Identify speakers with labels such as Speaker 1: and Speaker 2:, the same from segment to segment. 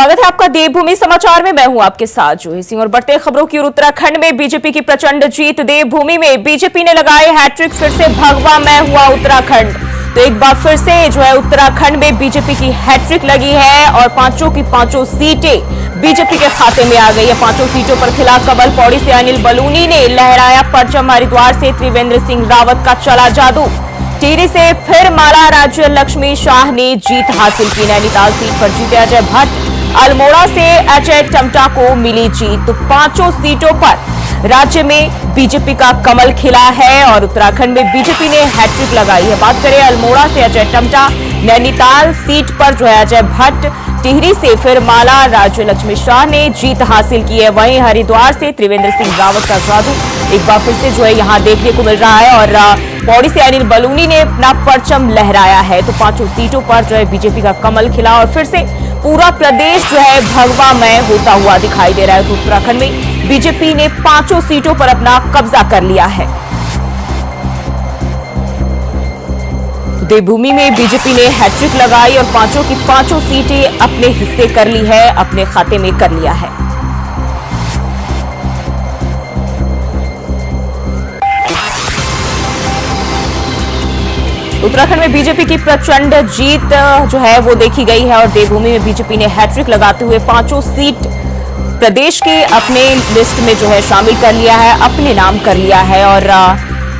Speaker 1: स्वागत है आपका देवभूमि समाचार में। मैं हूं आपके साथ जूही सिंह और बढ़ते खबरों की ओर। उत्तराखंड में बीजेपी की प्रचंड जीत। देवभूमि में बीजेपी ने लगाए हैट्रिक। फिर से भगवा मैं हुआ उत्तराखंड। तो एक बार फिर से उत्तराखंड में बीजेपी की हैट्रिक लगी है और पांचों की पांचों सीटें बीजेपी के खाते में आ गई है। पांचों सीटों पर खिला कमल। पौड़ी से अनिल बलूनी ने लहराया परचम। हरिद्वार से त्रिवेंद्र सिंह रावत का चला जादू। टिहरी से फिर माला राज्य लक्ष्मी शाह ने जीत हासिल की। नैनीताल सीट पर जीते अजय भट्ट। अल्मोड़ा से अजय टमटा को मिली जीत। तो पांचों सीटों पर राज्य में बीजेपी का कमल खिला है और उत्तराखंड में बीजेपी ने हैट्रिक लगाई है। बात करें अल्मोड़ा से अजय टमटा, नैनीताल सीट पर अजय भट्ट, टिहरी से फिर माला राज्य लक्ष्मी शाह ने जीत हासिल की है। वहीं हरिद्वार से त्रिवेंद्र सिंह रावत का जादू एक बार फिर से यहां देखने को मिल रहा है और पौड़ी से अनिल बलूनी ने अपना परचम लहराया है। तो पांचों सीटों पर बीजेपी का कमल खिला और फिर से पूरा प्रदेश भगवामय होता हुआ दिखाई दे रहा है। तो उत्तराखंड में बीजेपी ने पांचों सीटों पर अपना कब्जा कर लिया है। देवभूमि में बीजेपी ने हैट्रिक लगाई और पांचों की पांचों सीटें अपने हिस्से कर ली है, अपने खाते में कर लिया है। उत्तराखंड में बीजेपी की प्रचंड जीत वो देखी गई है और देवभूमि में बीजेपी ने हैट्रिक लगाते हुए पांचों सीट प्रदेश के अपने लिस्ट में शामिल कर लिया है, अपने नाम कर लिया है और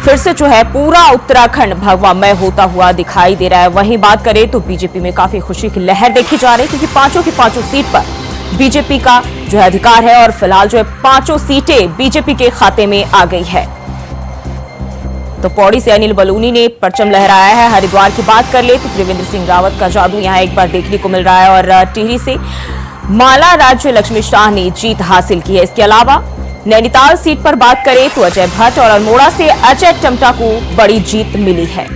Speaker 1: फिर से पूरा उत्तराखंड भगवामय होता हुआ दिखाई दे रहा है। वहीं बात करें तो बीजेपी में काफी खुशी की लहर देखी जा रही है क्योंकि पांचों की पांचों सीट पर बीजेपी का अधिकार है और फिलहाल पांचों सीटें बीजेपी के खाते में आ गई है। तो पौड़ी से अनिल बलूनी ने परचम लहराया है। हरिद्वार की बात कर ले तो त्रिवेंद्र सिंह रावत का जादू यहां एक बार देखने को मिल रहा है और टिहरी से माला राज्य लक्ष्मी शाह ने जीत हासिल की है। इसके अलावा नैनीताल सीट पर बात करें तो अजय भट्ट और अल्मोड़ा से अजय टमटा को बड़ी जीत मिली है।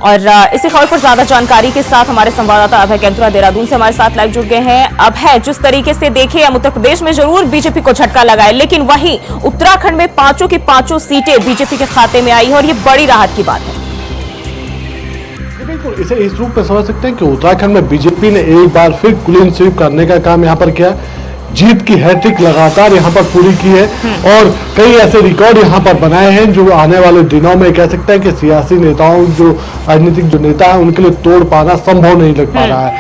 Speaker 1: और इसी खबर पर ज्यादा जानकारी के साथ हमारे संवाददाता अभय केंद्रा देहरादून से हमारे साथ लाइव जुड़ गए हैं। अब है जिस तरीके से देखें हम उत्तर प्रदेश में जरूर बीजेपी को झटका लगाए, लेकिन वहीं उत्तराखंड में पांचों की पांचों सीटें बीजेपी के खाते में आई है और ये बड़ी राहत की बात है।
Speaker 2: बिल्कुल, इसे इस रूप में समझ सकते हैं कि उत्तराखंड में बीजेपी ने एक बार फिर क्लीन स्वीप करने का काम यहाँ पर किया। जीत की हैट्रिक लगातार यहाँ पर पूरी की है और कई ऐसे रिकॉर्ड यहाँ पर बनाए हैं जो आने वाले दिनों में कह सकते हैं कि सियासी नेताओं जो राजनीतिक जो नेता है उनके लिए तोड़ पाना संभव नहीं लग पा रहा है।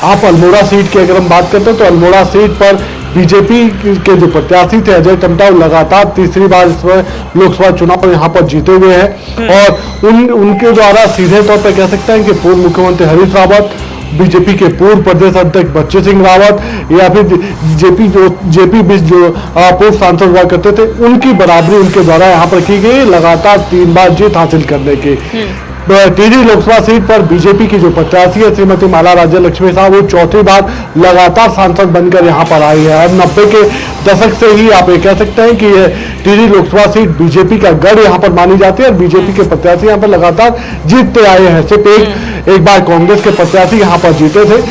Speaker 2: आप अल्मोड़ा सीट की अगर हम बात करते हैं तो अल्मोड़ा सीट पर बीजेपी के जो प्रत्याशी थे अजय टमटा लगातार तीसरी बार इस लोकसभा चुनाव यहाँ पर जीते हुए हैं और उनके द्वारा सीधे तौर पर कह सकते हैं कि पूर्व मुख्यमंत्री हरीश रावत, बीजेपी के पूर्व प्रदेश अध्यक्ष बच्चू सिंह रावत या फिर जेपी बिष्ट जो पूर्व सांसद हुआ करते थे उनकी बराबरी उनके द्वारा यहाँ पर की गई, लगातार 3 बार जीत हासिल करने की। टिहरी लोकसभा सीट पर बीजेपी की जो प्रत्याशी है श्रीमती माला राज्य लक्ष्मी शाह वो चौथी बार लगातार सांसद बनकर यहाँ पर आई है और 90 के दशक से ही आप ये कह सकते हैं कि ये टिहरी लोकसभा सीट बीजेपी का गढ़ यहाँ पर मानी जाती है और बीजेपी के प्रत्याशी यहाँ पर लगातार जीतते आए हैं। सिर्फ एक बार कांग्रेस के प्रत्याशी यहाँ पर जीते थे,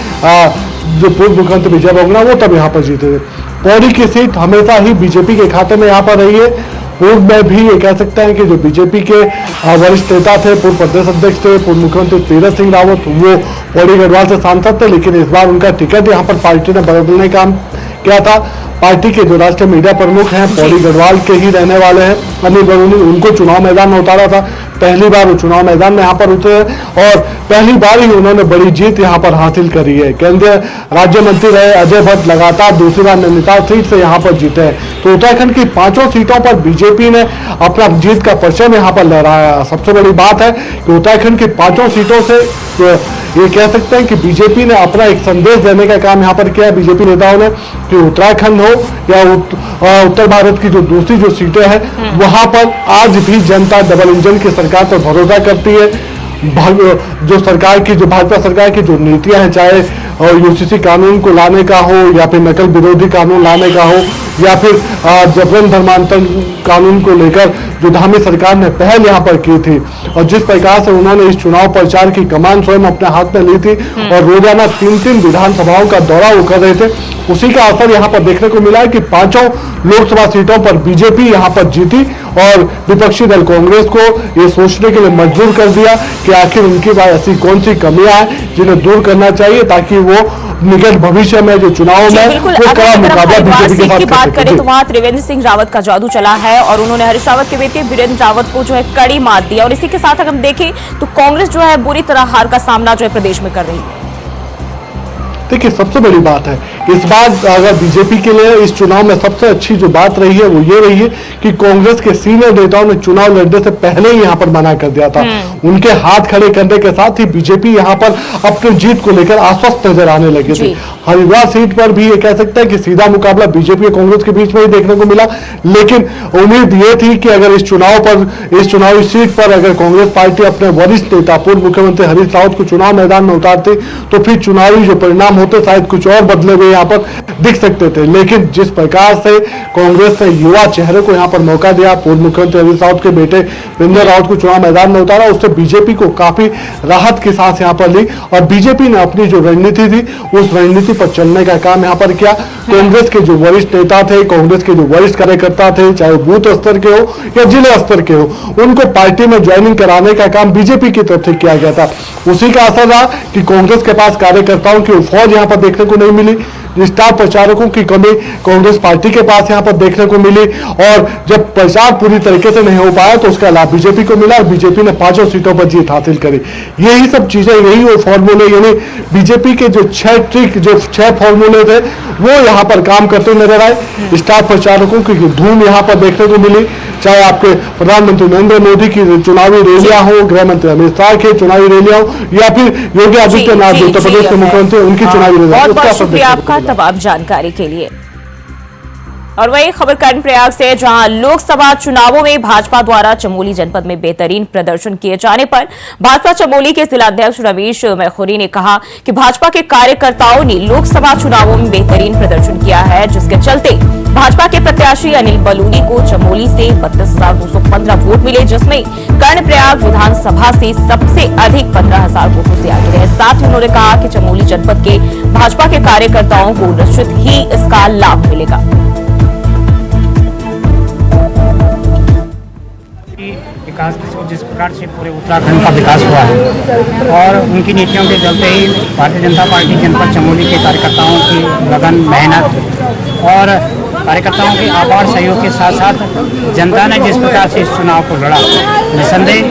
Speaker 2: जो पूर्व मुख्यमंत्री विजय बहुगुणा वो तब यहाँ पर जीते थे। पौड़ी की सीट हमेशा ही बीजेपी के खाते में यहाँ पर रही है। पूर्व में भी ये कह सकते हैं कि जो बीजेपी के वरिष्ठ नेता थे, पूर्व प्रदेश अध्यक्ष थे, पूर्व मुख्यमंत्री तीरथ सिंह रावत, वो पौड़ी गढ़वाल से सांसद थे, लेकिन इस बार उनका टिकट यहाँ पर पार्टी ने बदलने का काम किया था। पार्टी के जो राष्ट्रीय मीडिया प्रमुख हैं पौड़ी गढ़वाल के ही रहने वाले हैं अनिल बलूनी, उनको चुनाव मैदान में उतारा था। पहली बार वो चुनाव मैदान में यहाँ पर उतरे और पहली बार ही उन्होंने बड़ी जीत यहाँ पर हासिल करी है। केंद्रीय राज्य मंत्री रहे अजय भट्ट लगातार दूसरी बार नैनीताल सीट से यहाँ पर जीते हैं। तो उत्तराखंड की पांचों सीटों पर बीजेपी ने अपना जीत का परचम यहाँ पर लहराया। सबसे बड़ी बात है कि उत्तराखंड की पांचों सीटों से ये कह सकते हैं कि बीजेपी ने अपना एक संदेश देने का काम यहाँ पर किया बीजेपी नेताओं ने कि उत्तराखंड हो या उत्तर भारत की जो दूसरी जो सीटें हैं वहां पर आज भी जनता डबल इंजन की सरकार पर भरोसा करती है। जो सरकार की जो भाजपा सरकार की जो नीतियां हैं, चाहे यूसीसी कानून को लाने का हो, या फिर नकल विरोधी कानून लाने का हो, या फिर जबरन धर्मांतरण कानून को लेकर जो धामी सरकार ने पहल यहाँ पर की थी, और जिस प्रकार से उन्होंने इस चुनाव प्रचार की कमान स्वयं अपने हाथ में ली थी और रोजाना 3-3 विधानसभाओं का दौरा वो कर रहे थे, उसी का असर यहाँ पर देखने को मिला है कि 5 लोकसभा सीटों पर बीजेपी यहाँ पर जीती और विपक्षी दल कांग्रेस को ये सोचने के लिए मजबूर कर दिया कि आखिर उनकी बात ऐसी कौन सी कमियां हैं जिन्हें दूर करना चाहिए, ताकि वो निकट भविष्य में जो चुनाव में वो कड़ा मुकाबला बीजेपी के साथ
Speaker 1: बात करें तो वहां त्रिवेंद्र सिंह रावत का जादू चला है और उन्होंने हरीश रावत के बेटे वीरेंद्र रावत को जो है कड़ी मात दिया। और इसी के साथ अगर हम देखें तो कांग्रेस जो है बुरी तरह हार का सामना जो है प्रदेश में कर रही है।
Speaker 2: देखिए, सबसे बड़ी बात है इस बार अगर बीजेपी के लिए इस चुनाव में सबसे अच्छी जो बात रही है वो ये रही है कि कांग्रेस के सीनियर नेताओं ने चुनाव लड़ने से पहले ही यहाँ पर मना कर दिया था। उनके हाथ खड़े करने के साथ ही बीजेपी यहाँ पर अपनी जीत को लेकर आश्वस्त नजर आने लगी थी। हरिद्वार सीट पर भी ये कह सकते हैं कि सीधा मुकाबला बीजेपी और कांग्रेस के बीच में ही देखने को मिला, लेकिन उम्मीद ये थी कि अगर इस चुनावी सीट पर अगर कांग्रेस पार्टी अपने वरिष्ठ नेता पूर्व मुख्यमंत्री हरीश रावत को चुनाव मैदान में उतारती तो फिर चुनावी जो परिणाम होते शायद कुछ और बदले हुए यहाँ पर दिख सकते थे। लेकिन जिस प्रकार से कांग्रेस ने युवा चेहरे को यहाँ पर मौका दिया, पूर्व मुख्यमंत्री हरीश रावत के बेटे वीरेंद्र रावत को चुनाव मैदान में उतारा, उससे बीजेपी को काफी राहत की सांस यहाँ पर ली और बीजेपी ने अपनी जो रणनीति थी उस रणनीति पर चलने का काम यहाँ पर किया। कांग्रेस के जो वरिष्ठ नेता थे, कांग्रेस के जो वरिष्ठ कार्यकर्ता थे, चाहे बूथ स्तर के हो या जिला स्तर के हो, उनको पार्टी में ज्वाइनिंग कराने का काम बीजेपी की तरफ से किया गया था। उसी का असर रहा कि कांग्रेस के पास कार्यकर्ताओं की फौज यहाँ पर देखने को नहीं मिली, स्टार प्रचारकों की कमी कांग्रेस पार्टी के पास यहाँ पर देखने को मिली और जब प्रचार पूरी तरीके से नहीं हो पाया तो उसका लाभ बीजेपी को मिला और बीजेपी ने 5 सीटों पर जीत हासिल करी। यही सब चीजें, यही वो फॉर्मूले, यानी बीजेपी के जो 6 फॉर्मूले थे वो यहाँ पर काम करते नजर आए। स्टार प्रचारकों की धूम यहाँ पर देखने को मिली, चाहे आपके प्रधानमंत्री नरेंद्र मोदी की चुनावी रैलियां हो, गृह मंत्री अमित शाह की चुनावी रैलियां हो, या फिर योगी आदित्यनाथ जो उत्तर प्रदेश के मुख्यमंत्री उनकी चुनावी रैलियां।
Speaker 1: बहुत बहुत शुक्रिया आपका तमाम जानकारी के लिए। और वही खबर कर्णप्रयाग से, जहां लोकसभा चुनावों में भाजपा द्वारा चमोली जनपद में बेहतरीन प्रदर्शन किए जाने पर भाजपा चमोली के जिलाध्यक्ष रमेश मैखुरी ने कहा कि भाजपा के कार्यकर्ताओं ने लोकसभा चुनावों में बेहतरीन प्रदर्शन किया है, जिसके चलते भाजपा के प्रत्याशी अनिल बलूनी को चमोली से 32,215 वोट मिले, जिसमें कर्णप्रयाग विधानसभा से सबसे अधिक 15,000 वोटों से आगे रहे। साथ ही उन्होंने कहा कि चमोली जनपद के भाजपा के कार्यकर्ताओं को निश्चित ही इसका लाभ मिलेगा।
Speaker 3: विकास जिस प्रकार से पूरे उत्तराखंड का विकास हुआ है और उनकी नीतियों के चलते ही भारतीय जनता पार्टी जनपद चमोली के कार्यकर्ताओं की लगन, मेहनत और कार्यकर्ताओं के आभार सहयोग के साथ साथ जनता ने जिस प्रकार से इस चुनाव को लड़ा, निसंदेह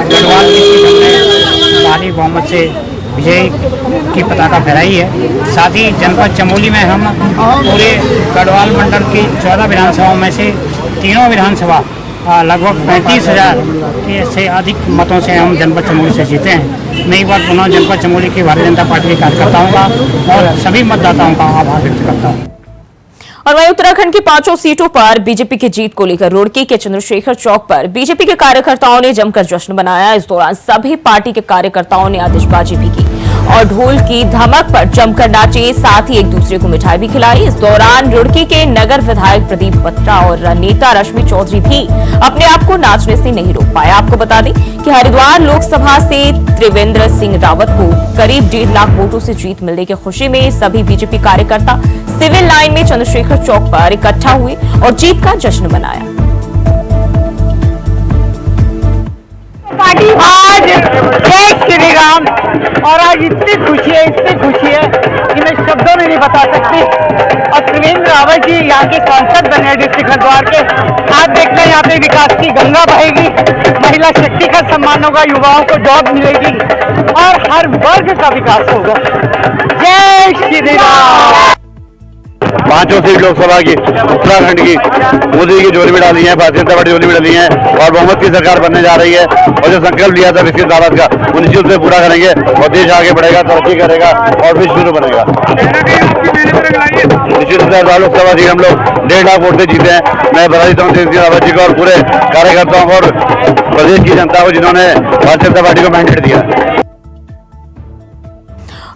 Speaker 3: गढ़वाल की सीट में भारी बहुमत से विजय की पताका फहराई है। साथ ही जनपद चमोली में हम पूरे गढ़वाल मंडल की 14 विधानसभाओं में से तीनों विधानसभा लगभग 35,000 से अधिक मतों से हम जनपद चमोली से जीते हैं। मैं एक बार पुनः जनपद चमोली की भारतीय जनता पार्टी के कार्यकर्ताओं का और सभी मतदाताओं का आभार व्यक्त करता हूँ।
Speaker 1: और वहीं उत्तराखंड की 5 सीटों पर बीजेपी की जीत को लेकर रुड़की के चंद्रशेखर चौक पर बीजेपी के कार्यकर्ताओं ने जमकर जश्न मनाया। इस दौरान सभी पार्टी के कार्यकर्ताओं ने आतिशबाजी भी की और ढोल की धमक पर जमकर नाचे, साथ ही एक दूसरे को मिठाई भी खिलाई। इस दौरान रुड़की के नगर विधायक प्रदीप बत्रा और नेता रश्मि चौधरी भी अपने आप को नाचने से नहीं रोक पाए। आपको बता दें कि हरिद्वार लोकसभा से त्रिवेंद्र सिंह रावत को करीब 1.5 लाख वोटों से जीत मिलने की खुशी में सभी बीजेपी कार्यकर्ता सिविल लाइन में चंद्रशेखर चौक पर इकट्ठा हुए और जीत का जश्न मनाया।
Speaker 4: आज जय श्री राम, और आज इतनी खुशी है कि मैं शब्दों में नहीं बता सकती। और त्रिवेंद्र रावत जी यहाँ के सांसद बने डिस्ट्रिक्ट हरिद्वार के। आज देखते हैं यहाँ पे विकास की गंगा बहेगी, महिला शक्ति का सम्मान होगा, युवाओं को जॉब मिलेगी और हर वर्ग का विकास होगा। जय श्री राम।
Speaker 5: 5 सीट लोकसभा की उत्तराखंड की मोदी की झोली में डाली है, भारतीय जनता पार्टी झोली में डाली है और बहुमत की सरकार बनने जा रही है। और जो संकल्प लिया था विकसित भारत का, वो निश्चित रूप से पूरा करेंगे और देश आगे बढ़ेगा, तरक्की करेगा और विश्व शुरू बनेगा। निश्चित रूप से लोकसभा सीट हम लोग 1.5 लाख वोट से जीते हैं। मैं बधाई देता हूँ त्रिवेंद्र रावत जी को और पूरे कार्यकर्ताओं को और प्रदेश की जनता को जिन्होंने भारतीय जनता पार्टी को मैंडेट दिया।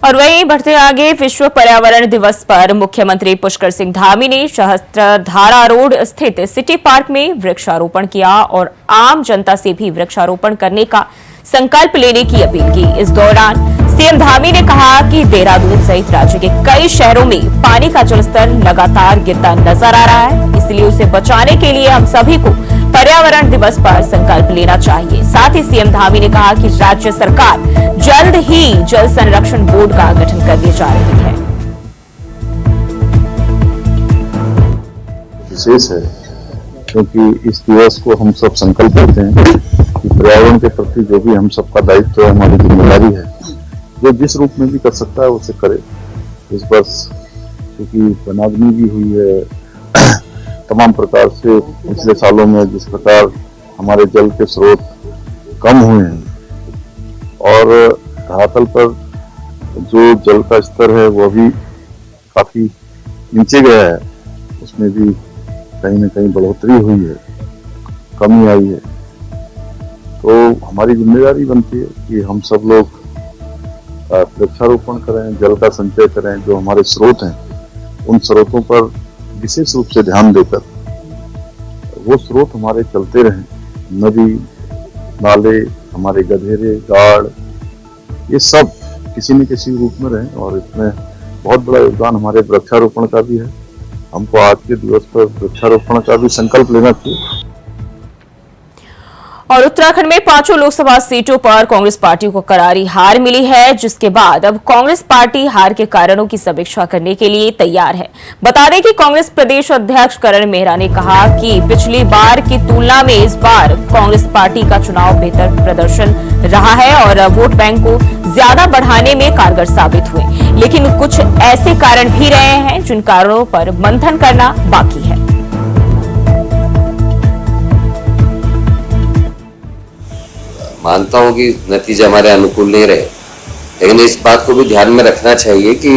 Speaker 1: और वहीं बढ़ते आगे, विश्व पर्यावरण दिवस पर मुख्यमंत्री पुष्कर सिंह धामी ने सहस्त्रधारा रोड स्थित सिटी पार्क में वृक्षारोपण किया और आम जनता से भी वृक्षारोपण करने का संकल्प लेने की अपील की। इस दौरान सीएम धामी ने कहा कि देहरादून सहित राज्य के कई शहरों में पानी का जलस्तर लगातार गिरता नजर आ रहा है, इसलिए उसे बचाने के लिए हम सभी को पर्यावरण दिवस पर संकल्प लेना चाहिए। साथ ही सीएम धामी ने कहा कि राज्य सरकार जल्द ही जल संरक्षण बोर्ड का गठन करने जा रही है।
Speaker 6: विशेष है क्योंकि इस दिवस को हम सब संकल्प करते हैं कि पर्यावरण के प्रति जो भी हम सबका दायित्व है, हमारी जिम्मेदारी है, जो जिस रूप में भी कर सकता है उसे करे। इस वर्ष क्योंकि वनाग्नि भी हुई है, तमाम प्रकार से पिछले सालों में जिस प्रकार हमारे जल के स्रोत कम हुए हैं और धरातल पर जो जल का स्तर है वह भी काफी नीचे गया है, उसमें भी कहीं न कहीं बढ़ोतरी हुई है, कमी आई है। तो हमारी जिम्मेदारी बनती है कि हम सब लोग वृक्षारोपण करें, जल का संचय करें, जो हमारे स्रोत हैं उन स्रोतों पर विशेष रूप से ध्यान देकर वो स्रोत हमारे चलते रहें। नदी, नाले, हमारे गधेरे, गाड़, ये सब किसी न किसी रूप में रहें और इसमें बहुत बड़ा योगदान हमारे वृक्षारोपण का भी है। हमको आज के दिवस पर वृक्षारोपण का भी संकल्प लेना चाहिए।
Speaker 1: और उत्तराखंड में 5 लोकसभा सीटों पर कांग्रेस पार्टी को करारी हार मिली है, जिसके बाद अब कांग्रेस पार्टी हार के कारणों की समीक्षा करने के लिए तैयार है। बता दें कि कांग्रेस प्रदेश अध्यक्ष करण मेहरा ने कहा कि पिछली बार की तुलना में इस बार कांग्रेस पार्टी का चुनाव बेहतर प्रदर्शन रहा है और वोट बैंक को ज्यादा बढ़ाने में कारगर साबित हुए, लेकिन कुछ ऐसे कारण भी रहे हैं जिन कारणों पर मंथन करना बाकी है।
Speaker 7: मानता हूं कि नतीजे हमारे अनुकूल नहीं रहे, लेकिन इस बात को भी ध्यान में रखना चाहिए कि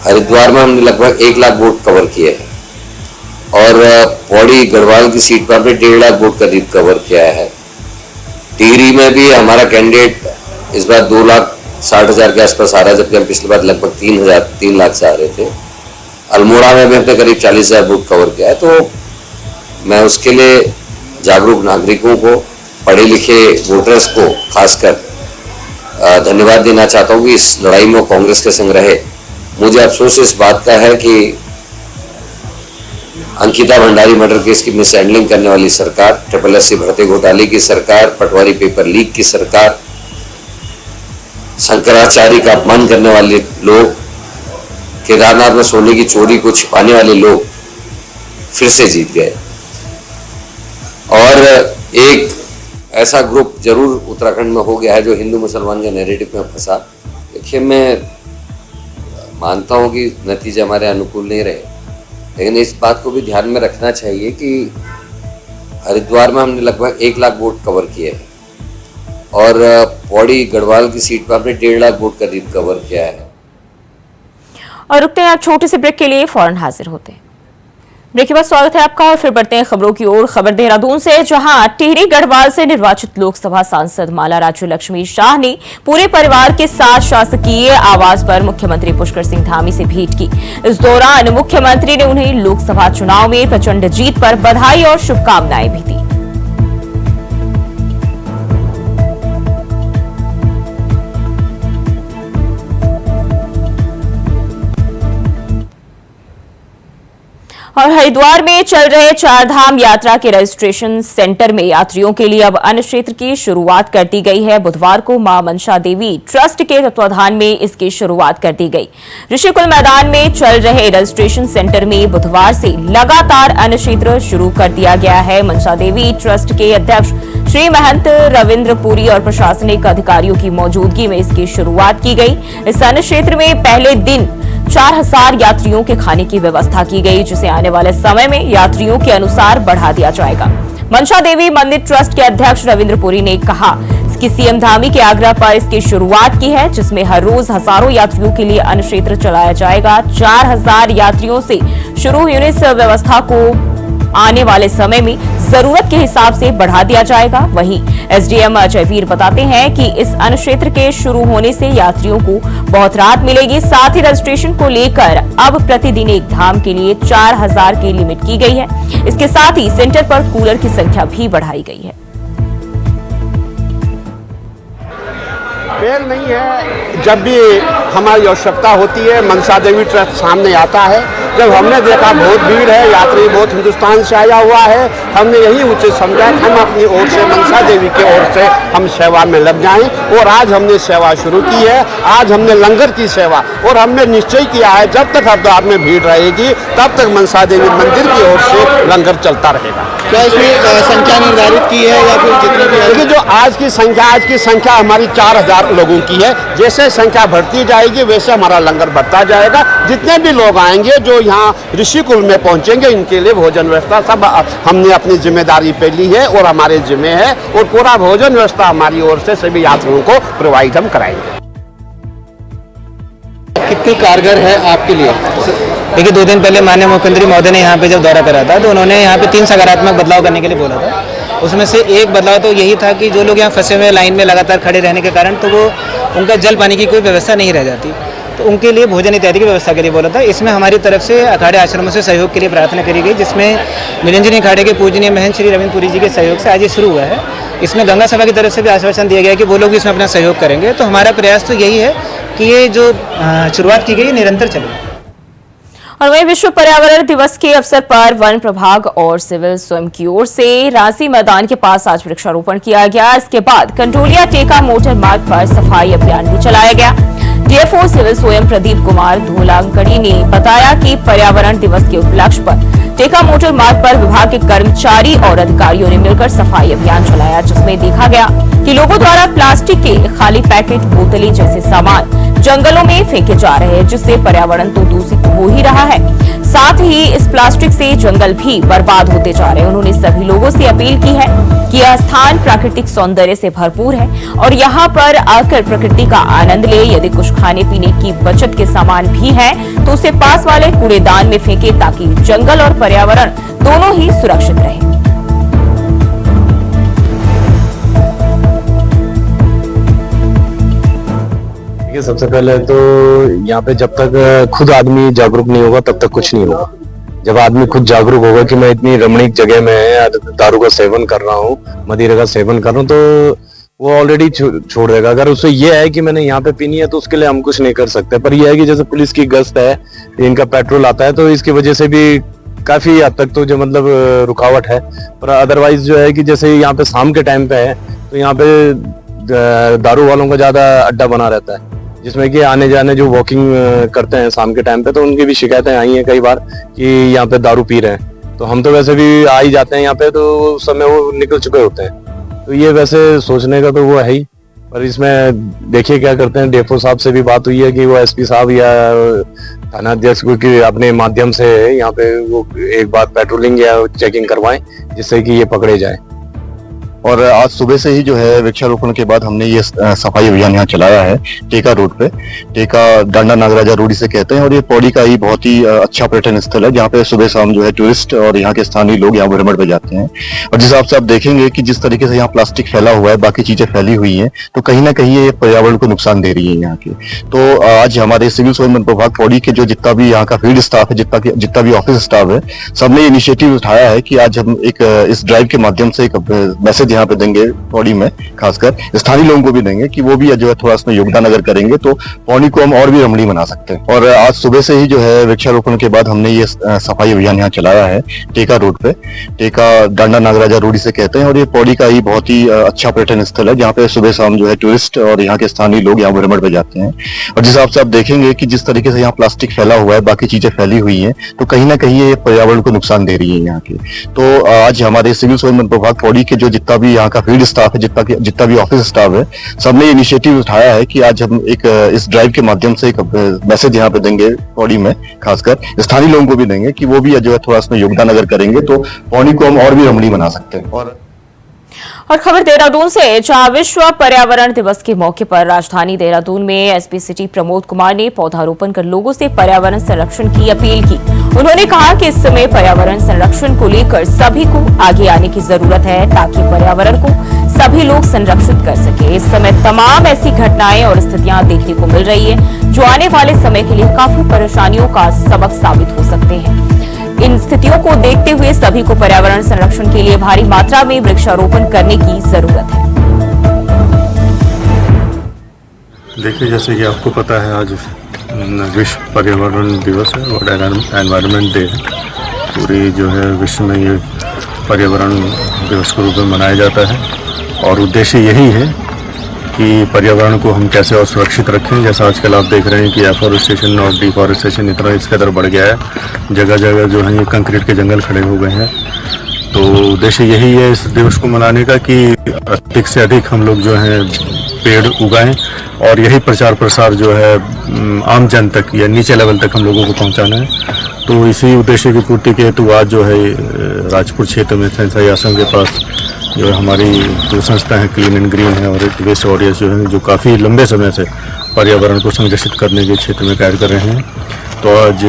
Speaker 7: हरिद्वार में हमने लगभग 1 लाख वोट कवर किए हैं और पौड़ी गढ़वाल की सीट पर हमने 1.5 लाख वोट करीब कवर किया है। टिहरी में भी हमारा कैंडिडेट इस बार 2,60,000 के आसपास आ रहा है, जबकि हम पिछली बार लगभग 3 लाख से आ रहे थे। अल्मोड़ा में भी हमने करीब 40,000 वोट कवर किया है। तो मैं उसके लिए जागरूक नागरिकों को, पढ़े लिखे वोटर्स को खासकर धन्यवाद देना चाहता हूं कि इस लड़ाई में कांग्रेस के संग रहे। मुझे अफसोस इस बात का है कि अंकिता भंडारी मर्डर केस की मिस हैंडलिंग करने वाली सरकार, SSC भर्ती घोटाले की सरकार, पटवारी पेपर लीक की सरकार, शंकराचार्य का अपमान करने वाले लोग, केदारनाथ में सोने की चोरी को छिपाने वाले लोग फिर से जीत गए। और एक ऐसा ग्रुप जरूर उत्तराखंड में हो गया है जो हिंदू मुसलमान के नैरेटिव में फंसा। देखिए, मैं मानता हूं कि नतीजे हमारे अनुकूल नहीं रहे, लेकिन इस बात को भी ध्यान में रखना चाहिए कि हरिद्वार में हमने लगभग 1 लाख वोट कवर किए हैं और पौड़ी गढ़वाल की सीट पर हमने 1.5 लाख वोट करीब कवर किया है।
Speaker 1: और रुकते हैं आप छोटे से ब्रेक के लिए, फौरन हाजिर होते हैं। ब्रेक के बाद स्वागत है आपका और फिर बढ़ते हैं खबरों की ओर। खबर देहरादून से, जहां टिहरी गढ़वाल से निर्वाचित लोकसभा सांसद माला राज्य लक्ष्मी शाह ने पूरे परिवार के साथ शासकीय आवास पर मुख्यमंत्री पुष्कर सिंह धामी से भेंट की। इस दौरान मुख्यमंत्री ने उन्हें लोकसभा चुनाव में प्रचंड जीत पर बधाई और शुभकामनाएं भी दी। और हरिद्वार में चल रहे 4 धाम यात्रा के रजिस्ट्रेशन सेंटर में यात्रियों के लिए अब अन्य क्षेत्र की शुरुआत कर दी गई है। बुधवार को मां मनसा देवी ट्रस्ट के तत्वाधान में इसकी शुरुआत कर दी गई। ऋषिकुल मैदान में चल रहे रजिस्ट्रेशन सेंटर में बुधवार से लगातार अन्य क्षेत्र शुरू कर दिया गया है। मनसा देवी ट्रस्ट के अध्यक्ष श्री महंत रविंद्र पुरी और प्रशासनिक अधिकारियों की मौजूदगी में इसकी शुरुआत की गई। इस अन्य क्षेत्र में पहले दिन 4,000 यात्रियों के खाने की व्यवस्था की गई, जिसे आने वाले समय में यात्रियों के अनुसार बढ़ा दिया जाएगा। मनसा देवी मंदिर ट्रस्ट के अध्यक्ष रविंद्र पुरी ने कहा कि सीएम धामी के आग्रह पर इसकी शुरुआत की है, जिसमें हर रोज हजारों यात्रियों के लिए अन्य क्षेत्र चलाया जाएगा। 4,000 यात्रियों से शुरू हुई इस व्यवस्था को आने वाले समय में जरूरत के हिसाब से बढ़ा दिया जाएगा। वहीं एसडीएम जयवीर बताते हैं कि इस अनुक्षेत्र के शुरू होने से यात्रियों को बहुत राहत मिलेगी। साथ ही रजिस्ट्रेशन को लेकर अब प्रतिदिन एक धाम के लिए 4000 की लिमिट की गई है। इसके साथ ही सेंटर पर कूलर की संख्या भी बढ़ाई गई है।
Speaker 8: फेल नहीं है, जब भी हमारी आवश्यकता होती है मनसा देवी ट्रस्ट सामने आता है। जब हमने देखा बहुत भीड़ है, यात्री बहुत हिंदुस्तान से आया हुआ है, हमने यही उचित समझा कि हम अपनी ओर से मनसा देवी की ओर से हम सेवा में लग जाएं और आज हमने सेवा शुरू की है। आज हमने लंगर की सेवा और हमने निश्चय किया है जब तक हरिद्वार में भीड़ रहेगी तब तक मनसा देवी मंदिर की ओर से लंगर चलता रहेगा।
Speaker 9: क्या इसमें संख्या निर्धारित की है या फिर जितनी भी?
Speaker 8: देखिए जो आज की संख्या हमारी 4000 लोगों की है। जैसे संख्या बढ़ती जाएगी वैसे हमारा लंगर बढ़ता जाएगा। जितने भी लोग आएंगे जो यहाँ ऋषिकुल में पहुँचेंगे इनके लिए भोजन व्यवस्था सब हमने अपनी जिम्मेदारी पे ली है और हमारे जिम्मे है और पूरा भोजन व्यवस्था हमारी ओर से सभी यात्रियों को प्रोवाइड हम कराएंगे।
Speaker 9: कितनी कारगर है आपके लिए?
Speaker 10: देखिए 2 दिन पहले माननीय मुख्यमंत्री महोदय ने यहाँ पे जब दौरा करा था तो उन्होंने यहाँ पे 3 सकारात्मक बदलाव करने के लिए बोला था। उसमें से एक बदलाव तो यही था कि जो लोग यहाँ फंसे हुए लाइन में लगातार खड़े रहने के कारण तो वो उनका जल पानी की कोई व्यवस्था नहीं रह जाती, तो उनके लिए भोजन इत्यादि की व्यवस्था के लिए बोला था। इसमें हमारी तरफ से अखाड़े आश्रमों से सहयोग के लिए प्रार्थना करी गई, जिसमें निरंजनी अखाड़े के पूजनीय महंत श्री रविंद्र पुरी जी के सहयोग से आज ये शुरू हुआ है। इसमें गंगा सभा की तरफ से भी आश्वासन दिया गया कि वो लोग भी इसमें अपना सहयोग करेंगे। तो हमारा प्रयास तो यही है कि ये जो शुरुआत की गई निरंतर चले।
Speaker 1: और वहीं विश्व पर्यावरण दिवस के अवसर पर वन प्रभाग और सिविल स्वयं की ओर से रांसी मैदान के पास आज वृक्षारोपण किया गया। इसके बाद कंटोलिया टेका मोटर मार्ग पर सफाई अभियान भी चलाया गया। डीएफओ सिविल स्वयं प्रदीप कुमार धोलांकड़ी ने बताया कि पर्यावरण दिवस के उपलक्ष्य पर टेका मोटर मार्ग पर विभाग के कर्मचारी और अधिकारियों ने मिलकर सफाई अभियान चलाया, जिसमें देखा गया कि लोगों द्वारा प्लास्टिक के खाली पैकेट, बोतलें जैसे सामान जंगलों में फेंके जा रहे हैं, जिससे पर्यावरण तो दूषित हो ही रहा है, साथ ही इस प्लास्टिक से जंगल भी बर्बाद होते जा रहे हैं। उन्होंने सभी लोगों से अपील की है कि यह स्थान प्राकृतिक सौंदर्य से भरपूर है और यहाँ पर आकर प्रकृति का आनंद ले। यदि कुछ खाने पीने की बचत के सामान भी है तो उसे पास वाले कूड़ेदान में फेंके, ताकि जंगल और पर्यावरण दोनों ही सुरक्षित रहे।
Speaker 11: सबसे पहले तो यहाँ पे जब तक खुद आदमी जागरूक नहीं होगा तब तक कुछ नहीं होगा। जब आदमी खुद जागरूक होगा कि मैं इतनी रमणीक जगह में दारू का सेवन कर रहा हूँ, मदिरा का सेवन कर रहा हूँ, तो वो ऑलरेडी छोड़ देगा। अगर उसे ये है कि मैंने यहाँ पे पीनी है तो उसके लिए हम कुछ नहीं कर सकते। पर यह है कि जैसे पुलिस की गश्त है, इनका पेट्रोल आता है, तो इसकी वजह से भी काफी हद तक तो जो मतलब रुकावट है। पर अदरवाइज जो है कि जैसे यहाँ पे शाम के टाइम पे है तो यहाँ पे दारू वालों का ज्यादा अड्डा बना रहता है, जिसमें कि आने जाने जो वॉकिंग करते हैं शाम के टाइम पे, तो उनकी भी शिकायतें आई हैं कई बार कि यहाँ पे दारू पी रहे हैं। तो हम तो वैसे भी आ ही जाते हैं यहाँ पे, तो उस समय वो निकल चुके होते हैं। तो ये वैसे सोचने का तो वो है ही, पर इसमें देखिए क्या करते हैं। डेफो साहब से भी बात हुई है कि वो एसपी साहब या थाना अध्यक्ष को कि अपने माध्यम से यहाँ पे वो एक बार पेट्रोलिंग या चेकिंग करवाएं, जिससे कि ये पकड़े जाए।
Speaker 6: और आज सुबह से ही जो है वृक्षारोपण के बाद हमने ये सफाई अभियान यहाँ चलाया है टेका रोड पे। टेका डांडा नागराजा रोड से कहते हैं और ये पौड़ी का ही बहुत ही अच्छा पर्यटन स्थल है, जहाँ पे सुबह शाम जो है टूरिस्ट और यहाँ के स्थानीय लोग यहाँ भ्रमण पे जाते हैं। और जिस हिसाब से आप देखेंगे कि जिस तरीके से यहाँ प्लास्टिक फैला हुआ है, बाकी चीजें फैली हुई है, तो कहीं ना कहीं ये पर्यावरण को नुकसान दे रही है यहाँ की। तो आज हमारे सिविल स्वयं प्रभाग पौड़ी के जो जितना भी यहाँ का फील्ड स्टाफ है, जितना भी ऑफिस स्टाफ है, सबने इनिशिएटिव उठाया है कि आज हम एक इस ड्राइव के माध्यम से एक मैसेज यहाँ पे देंगे पौड़ी में, खासकर स्थानीय लोगों को भी देंगे कि वो भी जो है थोड़ा इसमें योगदान अगर करेंगे तो पौड़ी को हम और भी रमणीय बना सकते हैं। और आज सुबह से ही जो है वृक्षारोपण के बाद हमने ये सफाई अभियान यहाँ चलाया है टेका रोड पे। टेका डांडा नागराजा रोड से कहते हैं और ये पौड़ी का ही बहुत ही अच्छा पर्यटन स्थल है, जहाँ पे सुबह शाम जो है टूरिस्ट और यहाँ के स्थानीय लोग यहाँ भ्रमण पे जाते हैं। और जिस हिसाब से आप देखेंगे कि जिस तरीके से यहाँ प्लास्टिक फैला हुआ है, बाकी चीजें फैली हुई है, तो कहीं ना कहीं ये पर्यावरण को नुकसान दे रही है यहाँ की। तो आज हमारे सिविल स्वयं प्रभाग पौड़ी के जो जितना भी यहाँ का फील्ड स्टाफ है, जितना भी ऑफिस स्टाफ है, सबने इनिशिएटिव उठाया है कि आज हम एक इस ड्राइव के माध्यम से एक मैसेज यहाँ पे देंगे पौड़ी में, खासकर स्थानीय लोगों को भी देंगे कि वो भी जो है थोड़ा इसमें योगदान अगर करेंगे तो पौड़ी को हम और भी रमणीय बना सकते हैं।
Speaker 1: और खबर देहरादून से, जहां विश्व पर्यावरण दिवस के मौके पर राजधानी देहरादून में एसपी सिटी प्रमोद कुमार ने पौधारोपण कर लोगों से पर्यावरण संरक्षण की अपील की। उन्होंने कहा कि इस समय पर्यावरण संरक्षण को लेकर सभी को आगे आने की जरूरत है ताकि पर्यावरण को सभी लोग संरक्षित कर सके। इस समय तमाम ऐसी घटनाएं और स्थितियां देखने को मिल रही है जो आने वाले समय के लिए काफी परेशानियों का सबक साबित हो सकते हैं। इन स्थितियों को देखते हुए सभी को पर्यावरण संरक्षण के लिए भारी मात्रा में वृक्षारोपण करने की जरूरत है।
Speaker 12: देखिए, जैसे कि आपको पता है आज विश्व पर्यावरण दिवस है और एनवायरनमेंट डे है। पूरी जो है विश्व में ये पर्यावरण दिवस के रूप में मनाया जाता है और उद्देश्य यही है कि पर्यावरण को हम कैसे और सुरक्षित रखें। जैसा आजकल आप देख रहे हैं कि एफॉरेस्टेशन और डिफॉरेस्टेशन इतना इस कदर बढ़ गया है, जगह जगह जो है ये कंक्रीट के जंगल खड़े हो गए हैं। तो उद्देश्य यही है इस दिवस को मनाने का कि अधिक से अधिक हम लोग जो है पेड़ उगाएं और यही प्रचार प्रसार जो है आम जन तक या नीचे लेवल तक हम लोगों को पहुंचाना है। तो इसी उद्देश्य की पूर्ति के हेतु आज जो है राजपुर क्षेत्र में सेंसई आश्रम के पास जो हमारी जो संस्था है क्लीन एंड ग्रीन है और वेस्ट वॉरियर्स जो है जो काफ़ी लंबे समय से पर्यावरण को संरक्षित करने के क्षेत्र में कार्य कर रहे हैं। तो आज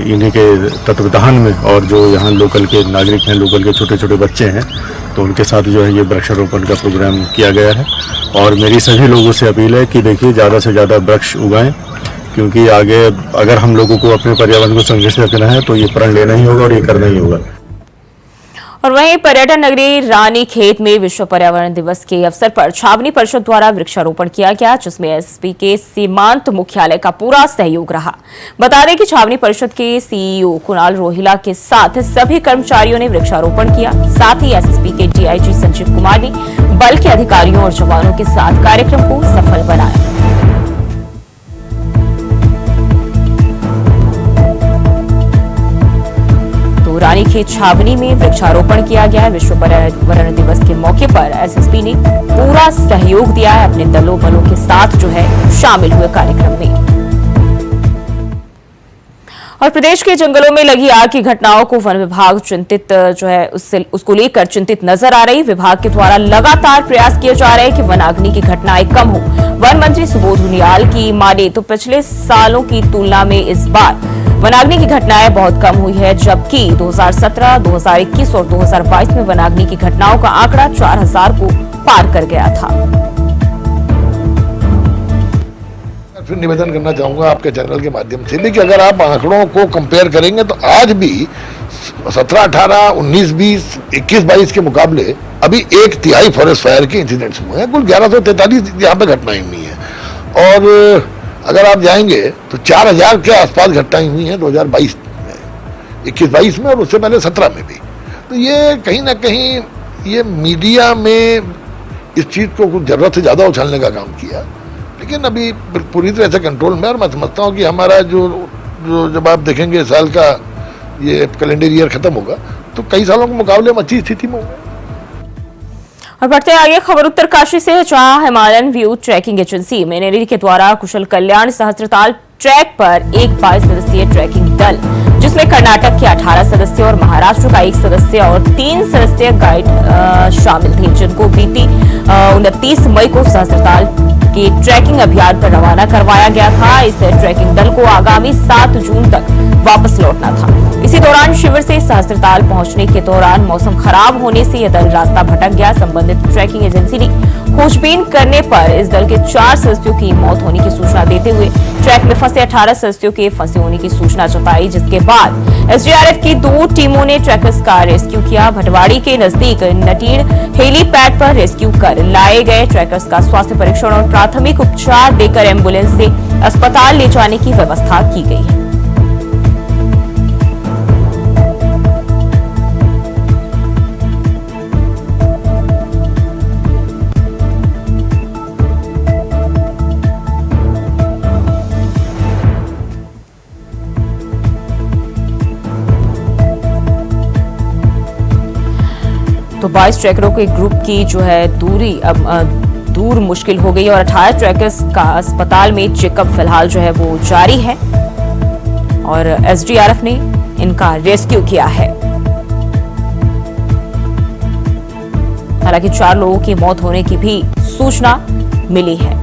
Speaker 12: इन्हीं के तत्वावधान में और जो यहाँ लोकल के नागरिक हैं, लोकल के छोटे छोटे बच्चे हैं, तो उनके साथ जो है ये वृक्षारोपण का प्रोग्राम किया गया है। और मेरी सभी लोगों से अपील है कि देखिए ज़्यादा से ज़्यादा वृक्ष उगाएं, क्योंकि आगे अगर हम लोगों को अपने पर्यावरण को संरक्षित रखना है तो ये प्रण लेना ही होगा और ये करना ही होगा।
Speaker 1: और वहीं पर्यटन नगरी रानीखेत में विश्व पर्यावरण दिवस के अवसर पर छावनी परिषद द्वारा वृक्षारोपण किया गया, जिसमें एसपी के सीमांत मुख्यालय का पूरा सहयोग रहा। बता दें कि छावनी परिषद के सीईओ कुणाल रोहिला के साथ सभी कर्मचारियों ने वृक्षारोपण किया। साथ ही एसएसपी के डीआईजी संजीव कुमार ने बल के अधिकारियों और जवानों के साथ कार्यक्रम को सफल बनाया। रानीखेत छावनी में वृक्षारोपण किया गया है। विश्व पर्यावरण दिवस के मौके पर एसएसपी ने पूरा सहयोग दिया है, अपने दलों बलों के साथ जो है शामिल हुए कार्यक्रम में। और प्रदेश के जंगलों में लगी आग की घटनाओं को वन विभाग चिंतित जो है उसको लेकर चिंतित नजर आ रही। विभाग के द्वारा लगातार प्रयास किए जा रहे हैं कि वनाग्नि की घटनाएं कम हो। वन मंत्री सुबोध उनियाल की माने तो पिछले सालों की तुलना में इस बार वनाग्नि की घटनाएं बहुत कम हुई है, जबकि 2017, 2021 और 2022 में वनाग्नि की घटनाओं का आंकड़ा 4000 को पार कर गया था।
Speaker 13: फिर निवेदन करना चाहूंगा आपके चैनल के माध्यम से भी कि अगर आप आंकड़ों को कंपेयर करेंगे तो आज भी 17, 18, 19, 20, 21, 22 के मुकाबले अभी 1/3 फॉरेस्ट फायर के इंसिडेंट्स हुए हैं। कुल 1143 यहाँ पे घटनाएं हुई हैं और अगर आप जाएंगे तो 4000 के आसपास घटनाएं हुई हैं 2022 में, 21-22 में और उससे पहले 17 में भी। तो ये कहीं ना कहीं ये मीडिया में इस चीज़ को कुछ ज़रूरत से ज़्यादा उछालने का काम किया, लेकिन अभी पूरी तरह से कंट्रोल में। और मैं समझता हूँ कि हमारा जो जब आप देखेंगे साल का ये कैलेंडर ईयर खत्म होगा तो कई सालों के मुकाबले हम अच्छी स्थिति में होंगे।
Speaker 1: और बढ़ते आगे खबर उत्तरकाशी से है, जहां हिमालयन व्यू ट्रैकिंग एजेंसी मेनेरी के द्वारा कुशल कल्याण सहस्त्रताल ट्रैक पर एक 22 सदस्यीय ट्रैकिंग दल, जिसमें कर्नाटक के 18 सदस्य और महाराष्ट्र का 1 सदस्य और 3 सदस्यीय गाइड शामिल थे, जिनको बीती 29 मई को सहस्त्रताल के ट्रैकिंग अभियान पर रवाना करवाया गया था। इस ट्रैकिंग दल को आगामी 7 जून तक वापस लौटना था। इसी दौरान शिविर से सहस्त्रताल पहुंचने के दौरान मौसम खराब होने से यह दल रास्ता भटक गया। संबंधित ट्रैकिंग एजेंसी ने खोजबीन करने पर इस दल के 4 सदस्यों की मौत होने की सूचना देते हुए ट्रैक में फंसे 18 सदस्यों के फंसे होने की सूचना जताई, जिसके बाद एसडीआरएफ की 2 टीमों ने ट्रैकर्स का रेस्क्यू किया। भटवाड़ी के नजदीक नटीण हेलीपैड पर रेस्क्यू कर लाए गए ट्रैकर्स का स्वास्थ्य परीक्षण और प्राथमिक उपचार देकर एम्बुलेंस से अस्पताल ले जाने की व्यवस्था की गई है। तो 22 ट्रैकरों के ग्रुप की जो है दूरी अब दूर मुश्किल हो गई और 18 ट्रैकर्स का अस्पताल में चेकअप फिलहाल जो है वो जारी है और एसडीआरएफ ने इनका रेस्क्यू किया है। हालांकि 4 लोगों की मौत होने की भी सूचना मिली है।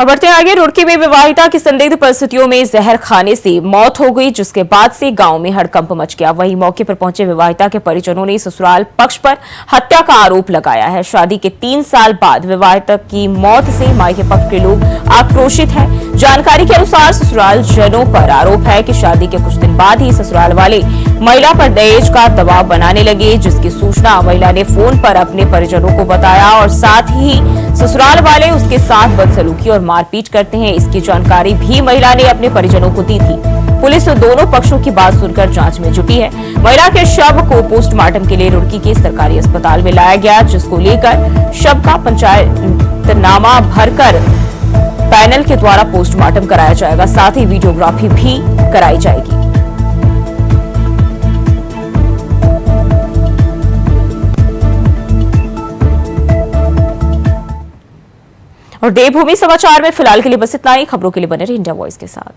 Speaker 1: और बढ़ते आगे, रुड़की में विवाहिता की संदिग्ध परिस्थितियों में जहर खाने से मौत हो गई, जिसके बाद से गांव में हड़कंप मच गया। वहीं मौके पर पहुंचे विवाहिता के परिजनों ने ससुराल पक्ष पर हत्या का आरोप लगाया है। शादी के 3 साल बाद विवाहिता की मौत से मायके पक्ष के लोग आक्रोशित हैं। जानकारी के अनुसार ससुराल जनों पर आरोप है कि शादी के कुछ दिन बाद ही ससुराल वाले महिला पर दहेज का दबाव बनाने लगे, जिसकी सूचना महिला ने फोन पर अपने परिजनों को बताया और साथ ही ससुराल वाले उसके साथ बदसलूकी और मारपीट करते हैं। इसकी जानकारी भी महिला ने अपने परिजनों को दी थी। पुलिस दोनों पक्षों की बात सुनकर जांच में जुटी है। महिला के शव को पोस्टमार्टम के लिए रुड़की के सरकारी अस्पताल में लाया गया, जिसको लेकर शव का पंचायतनामा भरकर पैनल के द्वारा पोस्टमार्टम कराया जाएगा। साथ ही वीडियोग्राफी भी कराई जाएगी। और देवभूमि समाचार में फिलहाल के लिए बस इतना ही। खबरों के लिए बने रहिए इंडिया वॉइस के साथ।